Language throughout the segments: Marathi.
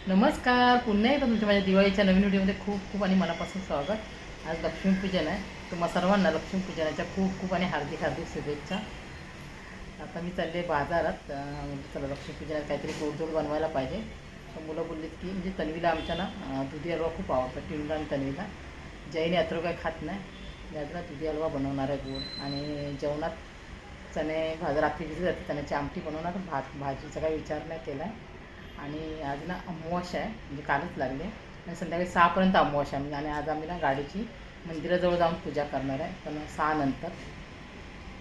नमस्कार, पुन्हा एकदा तुमच्या माझ्या दिवाळीच्या नवीन व्हिडिओमध्ये खूप खूप आणि मनापासून स्वागत. आज लक्ष्मीपूजन आहे. तुम्हा सर्वांना लक्ष्मीपूजनाच्या खूप खूप आणि हार्दिक हार्दिक शुभेच्छा. आता मी चालले बाजारात. म्हणजे चला लक्ष्मीपूजनात काहीतरी गोडधोड बनवायला पाहिजे. तर मुलं बोललीत की म्हणजे तन्वीला आमच्या ना दुधी हलवा खूप आवडतो. टिंडा आणि तन्वीला. जैन यात्रा काही खात नाही. यात्रा दुधी हलवा बनवणार आहे गोड. आणि जेवणात चणे रात्री भिजत जाते, चण्याची आमटी बनवणार. भाजीचा काही विचार नाही केला आहे. आणि आज ना अमावास्या आहे, म्हणजे कालच लागले आणि संध्याकाळी 6पर्यंत अमावास्या म्हणजे. आणि आज आम्ही ना गाडीची मंदिराजवळ जाऊन पूजा करणार आहे, पण 6 नंतर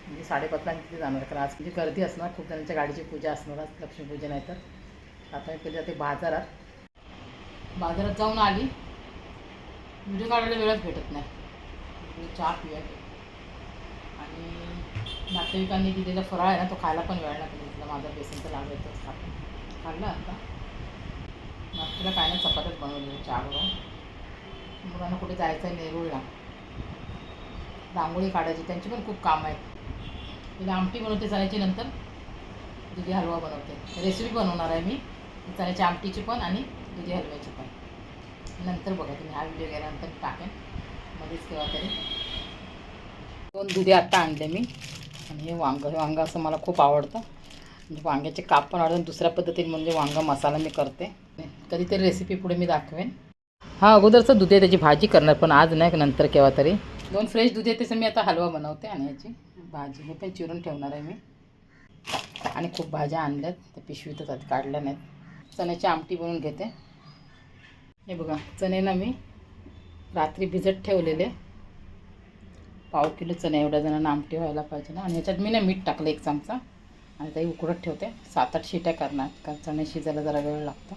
म्हणजे 5:30ला तिथे जाणार. कारण आज म्हणजे गर्दी असणार, खूप जणांच्या गाडीची पूजा असणार आज लक्ष्मीपूजन आहे. तर आता मी पहिले जाते बाजारात जाऊन आली. व्हिडिओ काढायला वेळच भेटत नाही. चहा पिऊया आणि नातेवाईकांनी दिलेला फराळ आहे ना, तो खायला पण वेळ नाही भेटला. माझा बेसनचा लाडू येतो खाल्ला आता. नाश्त्याला काय नाही, चपात्याच बनवलेली चहाबरोबर. मुलांना कुठे जायचं आहे नेरूळला, रांगोळी काढायची, त्यांची पण खूप कामं आहेत. तिला आमटी बनवते चण्याची, नंतर दुधी हलवा बनवते. रेसिपी बनवणार आहे मी चण्याच्या आमटीची पण आणि दुधी हलव्याची पण. नंतर बघा तुम्ही हा व्हिडिओ गेल्यानंतर टाकेन मध्येच केव्हा तरी. 2 दुधी आत्ता आणले मी. आणि हे वांगं असं मला खूप आवडतं. म्हणजे वांग्याचे काप पण आवडतात. दुसऱ्या पद्धतीने म्हणजे वांगा मसाला मी करते. कधीतरी रेसिपी पुढे मी दाखवेन. हा अगोदरचं दूध आहे, त्याची भाजी करणार, पण आज नाही, नंतर केव्हा तरी. 2 फ्रेश दूध आहे, त्याचं मी आता हलवा बनवते. आणि याची भाजी हे पण चिरून ठेवणार आहे मी. आणि खूप भाज्या आणल्यात, त्या पिशवीतच आहेत, काढल्या नाहीत. चण्याची आमटी बनवून घेते. हे बघा, चणे ना मी रात्री भिजत ठेवलेले. 1/2 किलो चणे, एवढ्या जणांना आमटी व्हायला पाहिजे ना. आणि ह्याच्यात मी ना मीठ टाकलं 1 चमचा. आणि ते उकडत ठेवते. 7-8 शिट्या करणार, कारण चणे शिजायला जरा वेळ लागतो.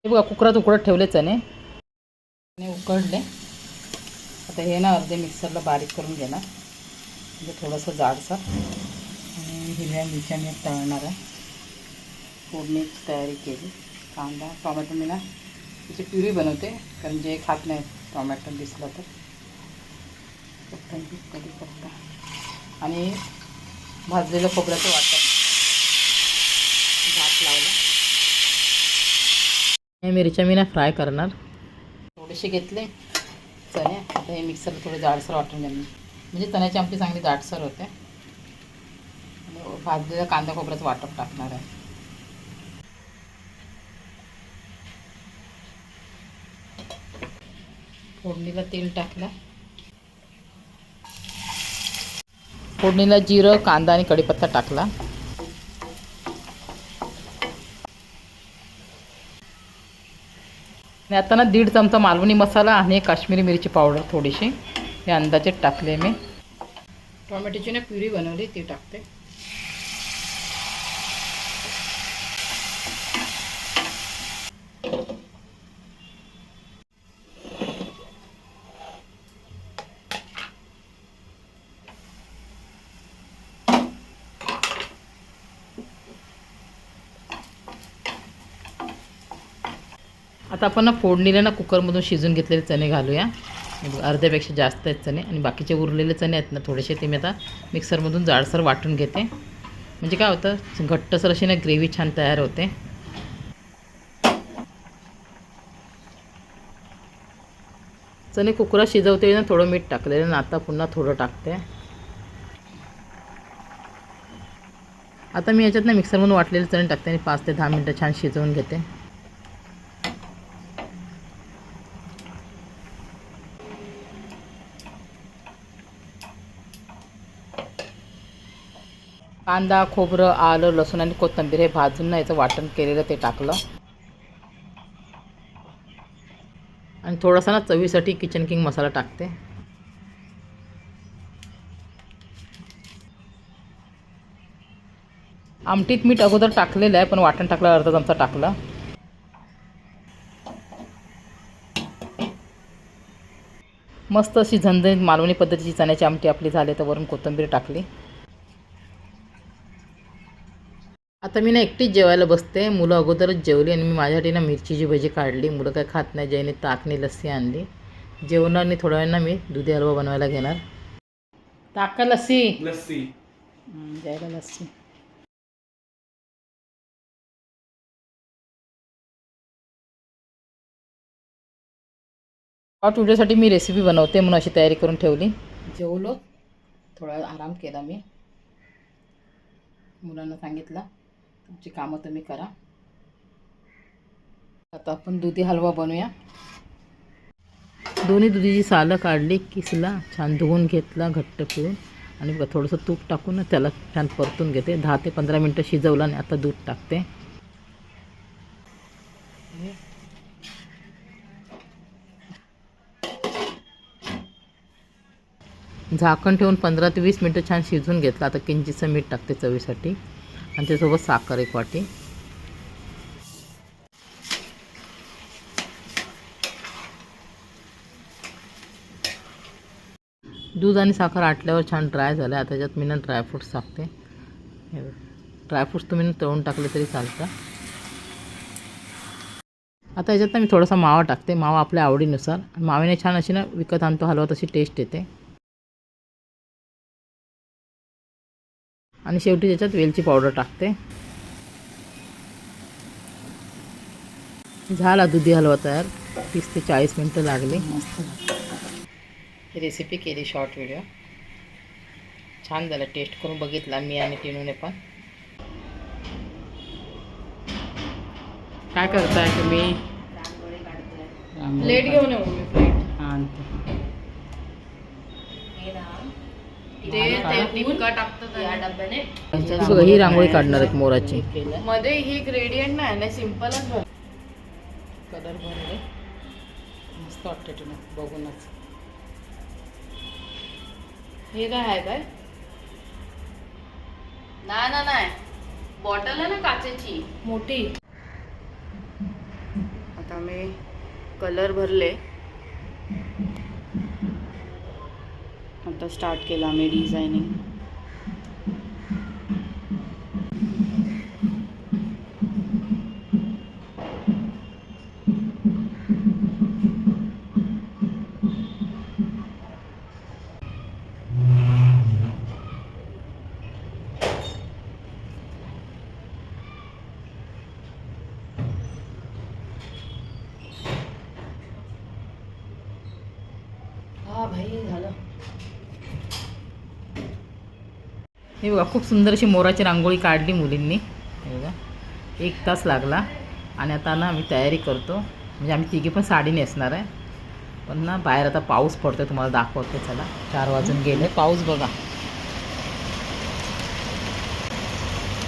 हे बघा, कुकरात उकडत ठेवले चणे आणि उकडले. आता हे ना अर्धे मिक्सरला बारीक करून घेणार, म्हणजे थोडंसं जाडसर. आणि हिरव्या मिरच्या मी तळणार आहे. फोडणीची तयारी केली. कांदा टोमॅटो मी ना त्याची प्युरी बनवते, कारण जे खात नाही टोमॅटो दिसलं तर. कढीपत्ता आणि भाजलेलं खोबऱ्याचं वाटण भात लावला. हे मिरच्या मी ना फ्राय करणार. थोडेसे घेतले चणे. आता हे मिक्सरला थोडे जाडसर वाटून घेणार, म्हणजे चण्याची आमटी चांगली जाडसर होते. आणि भाजलेलं कांदा खोबऱ्याचं वाटप टाकणार आहे. फोडणीला तेल टाकलं. फोडणीला जिरं, कांदा आणि कढीपत्ता टाकला. आणि आता ना 1.5 चमचा मालवणी मसाला आणि काश्मीरी मिरची पावडर थोडीशी हे अंदाजे टाकले मी. टोमॅटोची ना प्युरी बनवली, ती टाकते. आता आपण ना फोडणीला ना कुकरमधून शिजून घेतलेले चणे घालूया. अर्ध्यापेक्षा जास्त आहेत चणे. आणि बाकीचे उरलेले चणे आहेत ना थोडेसे, ते मी आता मिक्सरमधून जाडसर वाटून घेते. म्हणजे काय होतं, घट्टसर अशी ना ग्रेव्ही छान तयार होते. चणे कुकरात शिजवते ना थोडं मीठ टाकलेलं, ना आता पुन्हा थोडं टाकते. आता मी याच्यात ना मिक्सरमधून वाटलेले चणे टाकते आणि 5 ते 10 मिनटं छान शिजवून घेते. कांदा, खोबरं, आलं, लसूण आणि कोथिंबीर हे भाजून ना याचं वाटण केलेलं ते टाकलं. आणि थोडासा ना चवीसाठी किचन किंग मसाला टाकते. आमटीत मीठ अगोदर टाकलेलं आहे, पण वाटण टाकलं अर्धा चमचा टाकलं. मस्त अशी झणझणीत मालवणी पद्धतीची चण्याची आमटी आपली झाली. तर वरून कोथिंबीर टाकली. आता मी ना एकटीच जेवायला बसते. मुलं अगोदरच जेवली आणि मी माझ्यासाठी ना मिरचीची भजी काढली. मुलं काय खात नाही. जयने ताकनी लस्सी आणली. जेवणार आणि थोड्या वेळानं मी दुधी हलवा बनवायला घेणार. ताक का लस्सी? लस्सी. जयला लस्सी. शॉर्ट व्हिडिओसाठी मी रेसिपी बनवते म्हणून अशी तयारी करून ठेवली. जेवलो, थोडा आराम केला मी. मुलांना सांगितलं तुमची कामं तुम्ही करा. आता आपण दुधी हलवा बनवूया. दोन्ही दुधीची सालं काढली, किसला, छान धुवून घेतला घट्ट पिळून आणि बघा थोडंसं तूप टाकून त्याला छान परतून घेते. 10 ते 15 मिनटं शिजवलं आणि आता दूध टाकते. झाकण ठेवून 15 ते 20 मिनटं छान शिजवून घेतलं. आता किंचितचं मीठ टाकते चवीसाठी आणि त्यासोबत साखर 1 वाटी. दूध आणि साखर आटल्यावर छान ड्राय झालं. आता त्याच्यात मी ना ड्रायफ्रूट्स टाकते. ड्रायफ्रूट्स तुम्ही ना तळून टाकले तरी चालतं. आता याच्यात ना मी थोडासा मावा टाकते. मावा आपल्या आवडीनुसार. माव्याने छान अशी ना विकत आणतो हलवा तशी टेस्ट येते. आणि शेवटी त्याच्यात वेलची पावडर टाकते. झाला दुधी हलवा तयार. 30 ते 40 मिनटं लागली. मस्त ही रेसिपी केली शॉर्ट व्हिडिओ. छान झालं. टेस्ट करून बघितला मी आणि टिनूने पण. काय करताय तुम्ही? प्लेट घेऊन येऊ मी प्लेट. हां ते टिपका टाकतात या डब्याने. बघा ही रांगोळी काढणार आहेत मोराची. मध्ये ही ग्रेडियंट नाही ना, सिम्पलच भर. कलर भरले मस्त वाटते टिनू बघूनच. हे काय आहे काय? नाही बॉटल आहे ना काचेची मोठी. आता मी कलर भरले. आता स्टार्ट केला मी डिझायनिंग. हा भाई झालं. हे बघा खूप सुंदर अशी मोराची रांगोळी काढली मुलींनी. हे बघा 1 तास लागला. आणि आता ना आम्ही तयारी करतो. म्हणजे आम्ही तिघी पण साडी नेसणार आहे. पण ना बाहेर आता पाऊस पडतो. तुम्हाला दाखवते चला. 4 वाजून गेले. पाऊस बघा.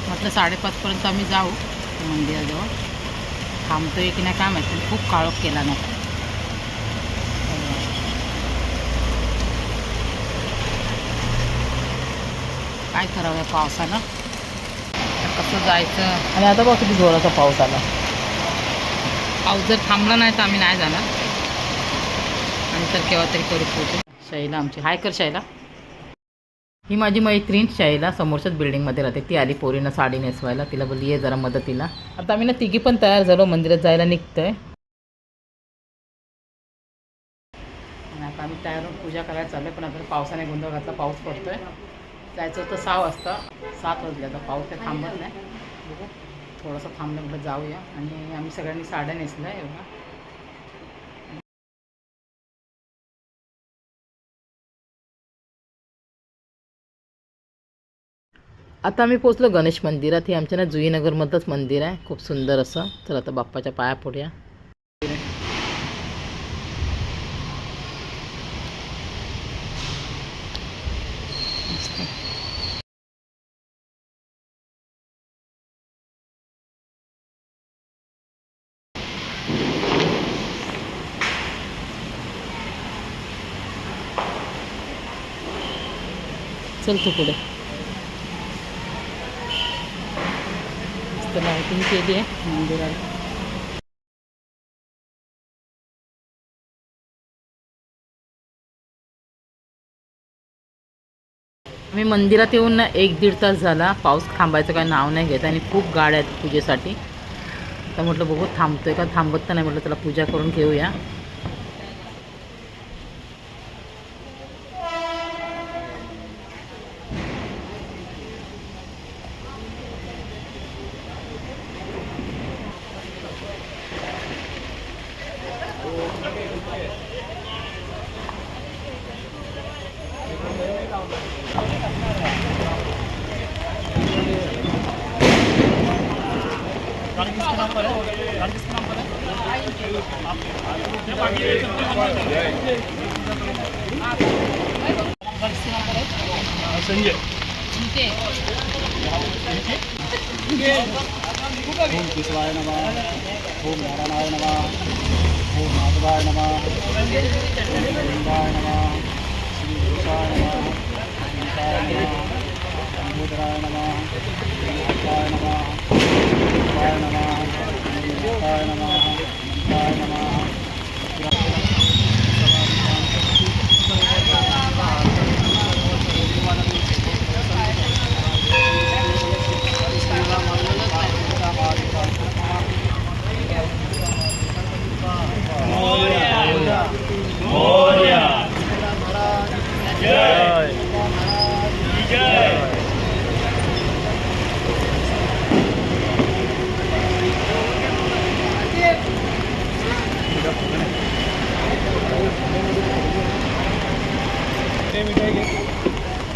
म्हटलं 5:30पर्यंत आम्ही जाऊ मंदिराजवळ. थांबतोय की नाही काय माहिती. खूप काळोख केला नाही. काय करावं या पावसानं. कसं जायचं. आणि आता बघ किती जोराचा पाऊस आला. पाऊस जर थांबला नाही तर आम्ही नाही जाणार. आणि तर केव्हा तरी करू पोहोचू. शैला आमची. हाय कर शैला. ही माझी मैत्रीण शैला समोरच्याच बिल्डिंगमध्ये राहते. ती आली पोरीनं साडी नेसवायला. तिला बोलली ये जरा मदतीला. आता आम्ही ना तिघी पण तयार झालो. मंदिरात जायला निघतोय. आणि आता आम्ही तयार होऊन पूजा करायला चाललोय. पण आता पावसाने गोंधळ घातला. पाऊस पडतोय. जायचं होतं 6 वाजता. 7 वाजले. आता पाऊस काही थांबत नाही. बघू थोडंसं थांबलं म्हटलं जाऊया. आणि आम्ही सगळ्यांनी साड्या नेसल्या एवढा. आता आम्ही पोचलो गणेश मंदिरात. हे आमच्या ना जुईनगरमधलंच मंदिर आहे. खूप सुंदर असं. चला आता बाप्पाच्या पाया पडूया. चल तू पुढे. मस्त लाईटिंग केली आहे मंदिराला. आम्ही मंदिरात येऊन ना 1-1.5 तास झाला. पाऊस थांबायचं काही नाव नाही घेत. आणि खूप गाड्या आहेत पूजेसाठी. आता म्हटलं बघू थांबतोय का. थांबत तर नाही. म्हटलं त्याला पूजा करून घेऊया. नाम पर है, घर किसके नाम पर है? घर किसके नाम पर है? संजय। ओम केशवाय नमः, ओम नारायणाय नमः, ओम माधवाय नमः, ओम गोविंदाय नमः, श्री घोषाय नमः, गीताय नमः, लंबोदराय नमः, गीताय नमः, शिवाय नमः, गीताय नमः, गीताय नमः।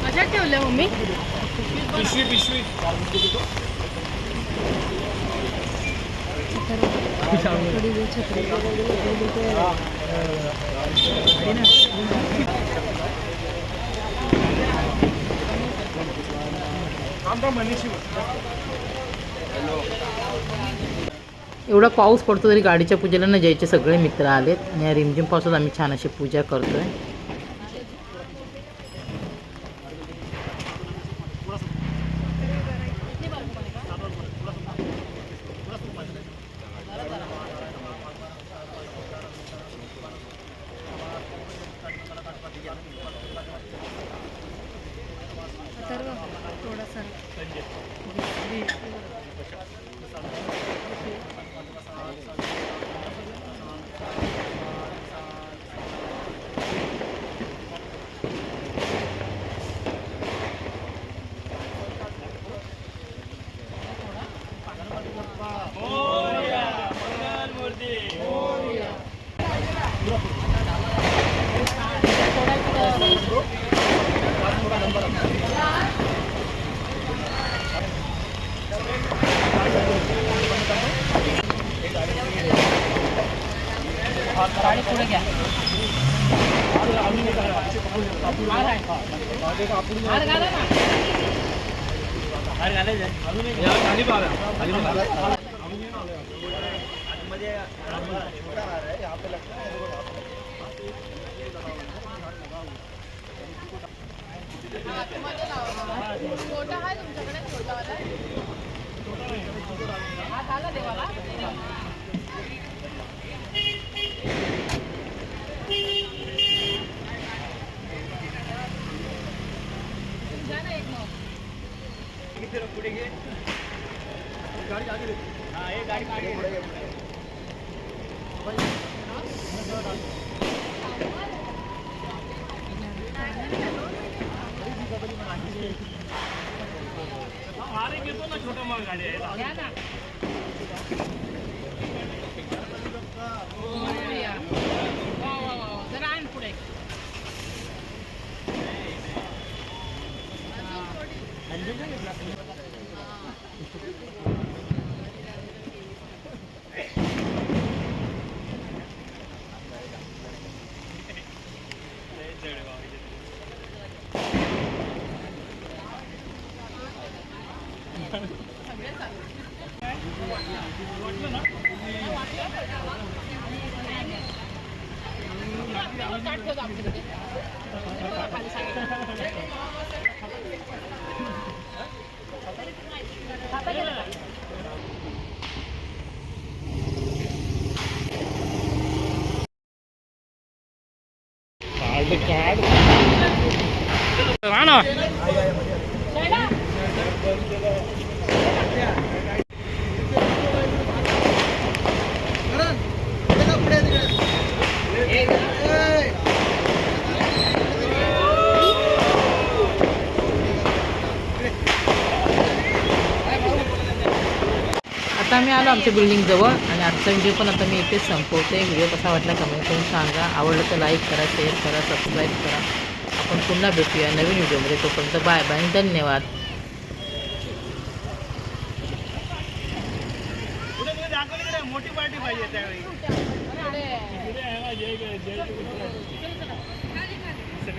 कशात ठेवलं मम्मी? पिशवी एवढा पाऊस पडतो तरी गाडीच्या पूजेला न जायचे सगळे मित्र आलेत आणि या रिमझिम पावसात आम्ही छान अशी पूजा करतोय. गाडी पुढे घ्या. हार घाला ना. छोटा आहे तुमच्याकडे छोटावाला हा झाला देवाला. पुढे घे गाडी आगे दे. हां एक गाडी पुढे घे. अरे घेतो ना छोटा मग गाडी आहे घ्या ना. जरा आण पुढे. आता आम्ही आलो आमच्या बिल्डिंग जवळ आणि आजचा व्हिडिओ पण आता मी इथेच संपवते. व्हिडिओ कसा वाटला कमेंट करून सांगा. आवडलं तर लाईक करा, शेअर करा, सबस्क्राईब करा. आपण पुन्हा भेटूया नवीन व्हिडिओमध्ये. तोपर्यंत बाय बाय आणि धन्यवाद. मोठी पार्टी पाहिजे त्यावेळी. अरे, इकडे आहे ना, जय जय जय